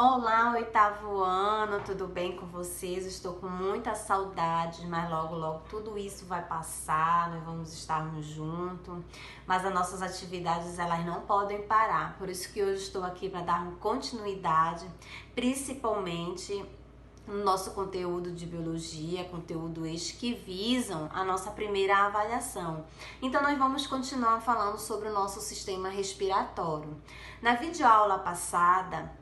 Olá, oitavo ano, tudo bem com vocês? Estou com muita saudade, mas logo tudo isso vai passar, nós vamos estarmos juntos, mas as nossas atividades elas não podem parar, por isso que hoje estou aqui para dar continuidade, principalmente no nosso conteúdo de biologia, conteúdos que visam a nossa primeira avaliação. Então nós vamos continuar falando sobre o nosso sistema respiratório. Na videoaula passada,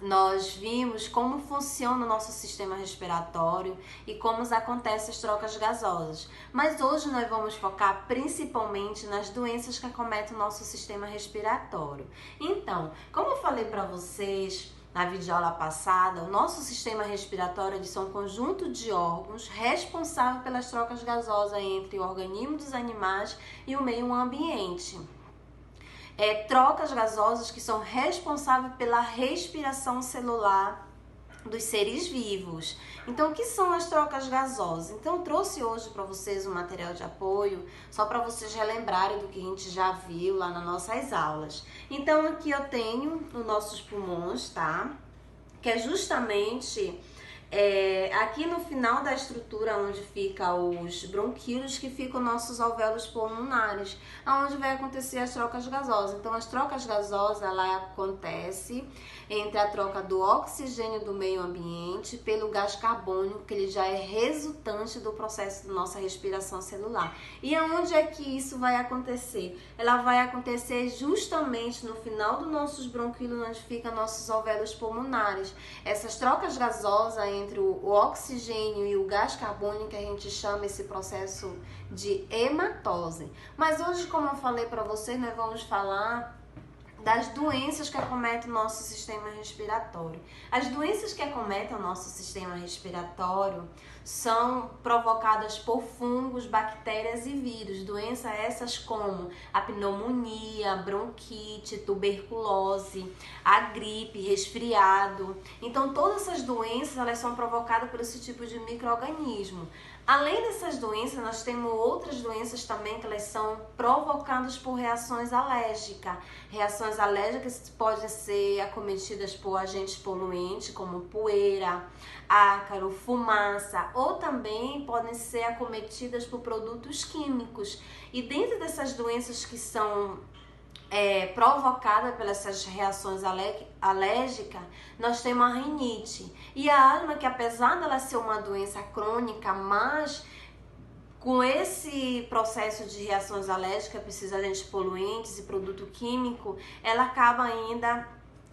nós vimos como funciona o nosso sistema respiratório e como acontecem as trocas gasosas. Mas hoje nós vamos focar principalmente nas doenças que acometem o nosso sistema respiratório. Então, como eu falei para vocês na videoaula passada, o nosso sistema respiratório é um conjunto de órgãos responsável pelas trocas gasosas entre o organismo dos animais e o meio ambiente. Trocas gasosas que são responsáveis pela respiração celular dos seres vivos. Então, o que são as trocas gasosas? Então, eu trouxe hoje para vocês um material de apoio, só para vocês relembrarem do que a gente já viu lá nas nossas aulas. Então, aqui eu tenho os nossos pulmões, tá? Que é justamente aqui no final da estrutura onde ficam os bronquíolos, que ficam nossos alvéolos pulmonares, onde vai acontecer as trocas gasosas. Então, as trocas gasosas, ela acontece entre a troca do oxigênio do meio ambiente pelo gás carbônico, que ele já é resultante do processo da nossa respiração celular. E aonde é que isso vai acontecer? Ela vai acontecer justamente no final dos nossos bronquíolos, onde ficam nossos alvéolos pulmonares. Essas trocas gasosas entre o oxigênio e o gás carbônico, que a gente chama esse processo de hematose. Mas hoje, como eu falei para vocês, nós vamos falar das doenças que acometem o nosso sistema respiratório. As doenças que acometem o nosso sistema respiratório são provocadas por fungos, bactérias e vírus. Doenças essas como a pneumonia, bronquite, tuberculose, a gripe, resfriado. Então, todas essas doenças elas são provocadas por esse tipo de micro-organismo. Além dessas doenças, nós temos outras doenças também que elas são provocadas por reações alérgicas. Reações alérgicas podem ser acometidas por agentes poluentes como poeira, ácaro, fumaça, ou também podem ser acometidas por produtos químicos. E dentro dessas doenças que são provocada pelas essas reações alérgicas, nós temos a rinite. E a asma, que apesar dela ser uma doença crônica, mas com esse processo de reações alérgicas, precisa de agentes poluentes e produto químico, ela acaba ainda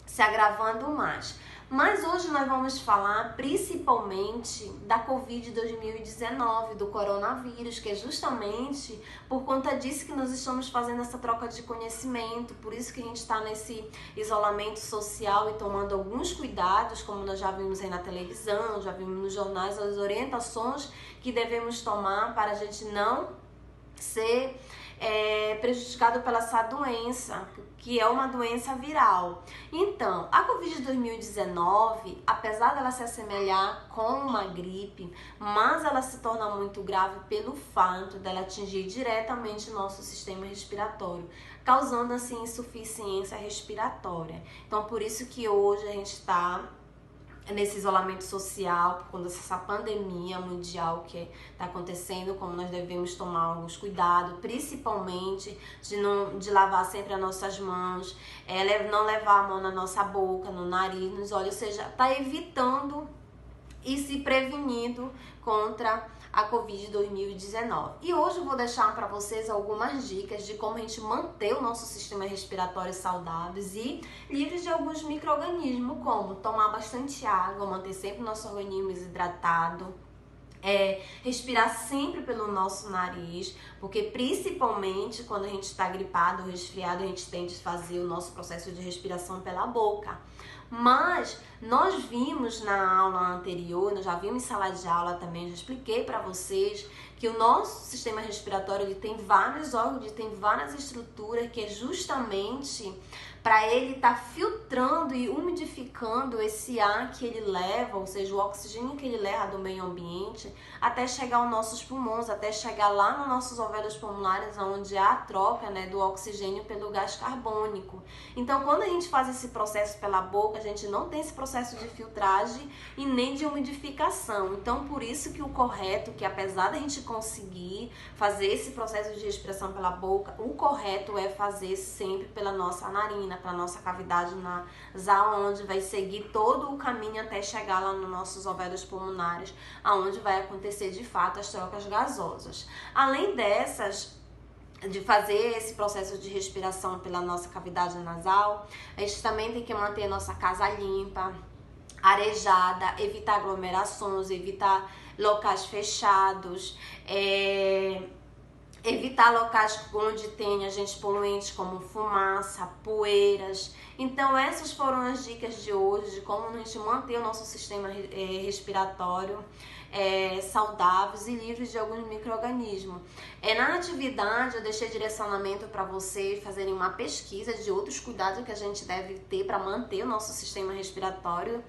se agravando mais. Mas hoje nós vamos falar principalmente da Covid-2019, do coronavírus, que é justamente por conta disso que nós estamos fazendo essa troca de conhecimento, por isso que a gente está nesse isolamento social e tomando alguns cuidados, como nós já vimos aí na televisão, já vimos nos jornais, as orientações que devemos tomar para a gente não ser prejudicado pela essa doença, que é uma doença viral. Então, a Covid-2019, apesar dela se assemelhar com uma gripe, mas ela se torna muito grave pelo fato dela atingir diretamente o nosso sistema respiratório, causando assim insuficiência respiratória. Então, por isso que hoje a gente está nesse isolamento social, por conta dessa pandemia mundial que está acontecendo, como nós devemos tomar alguns cuidados, principalmente de lavar sempre as nossas mãos, não levar a mão na nossa boca, no nariz, nos olhos, ou seja, está evitando e se prevenindo contra a Covid-2019. E hoje eu vou deixar para vocês algumas dicas de como a gente manter o nosso sistema respiratório saudáveis e livres de alguns micro-organismos, como tomar bastante água, manter sempre o nosso organismo hidratado, respirar sempre pelo nosso nariz, porque principalmente quando a gente está gripado ou resfriado, a gente tende a fazer o nosso processo de respiração pela boca. Mas nós vimos na aula anterior, nós já vimos em sala de aula também, já expliquei para vocês que o nosso sistema respiratório ele tem vários órgãos, ele tem várias estruturas que é justamente para ele estar filtrando e umidificando esse ar que ele leva, ou seja, o oxigênio que ele leva do meio ambiente, até chegar aos nossos pulmões, até chegar lá nos nossos alvéolos pulmonares, onde há a troca, né, do oxigênio pelo gás carbônico. Então, quando a gente faz esse processo pela boca, a gente não tem esse processo de filtragem e nem de umidificação. Então, por isso que o correto, que apesar da gente conseguir fazer esse processo de respiração pela boca, o correto é fazer sempre pela nossa narina, pela nossa cavidade nasal, onde vai seguir todo o caminho até chegar lá nos nossos alvéolos pulmonares, aonde vai acontecer de fato as trocas gasosas. Além dessas, de fazer esse processo de respiração pela nossa cavidade nasal, a gente também tem que manter a nossa casa limpa, arejada, evitar aglomerações, evitar locais fechados, evitar locais onde tem agentes poluentes como fumaça, poeiras. Então essas foram as dicas de hoje de como a gente manter o nosso sistema respiratório saudáveis e livres de alguns micro-organismos. Na atividade eu deixei direcionamento para vocês fazerem uma pesquisa de outros cuidados que a gente deve ter para manter o nosso sistema respiratório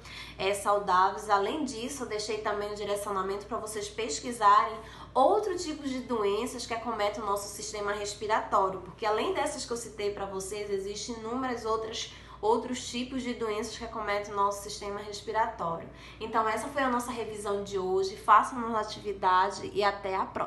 saudáveis. Além disso, eu deixei também o direcionamento para vocês pesquisarem outros tipos de doenças que acometem o nosso sistema respiratório, porque além dessas que eu citei para vocês, existem inúmeras outros tipos de doenças que acometem o nosso sistema respiratório. Então essa foi a nossa revisão de hoje. Façam a atividade e até a próxima.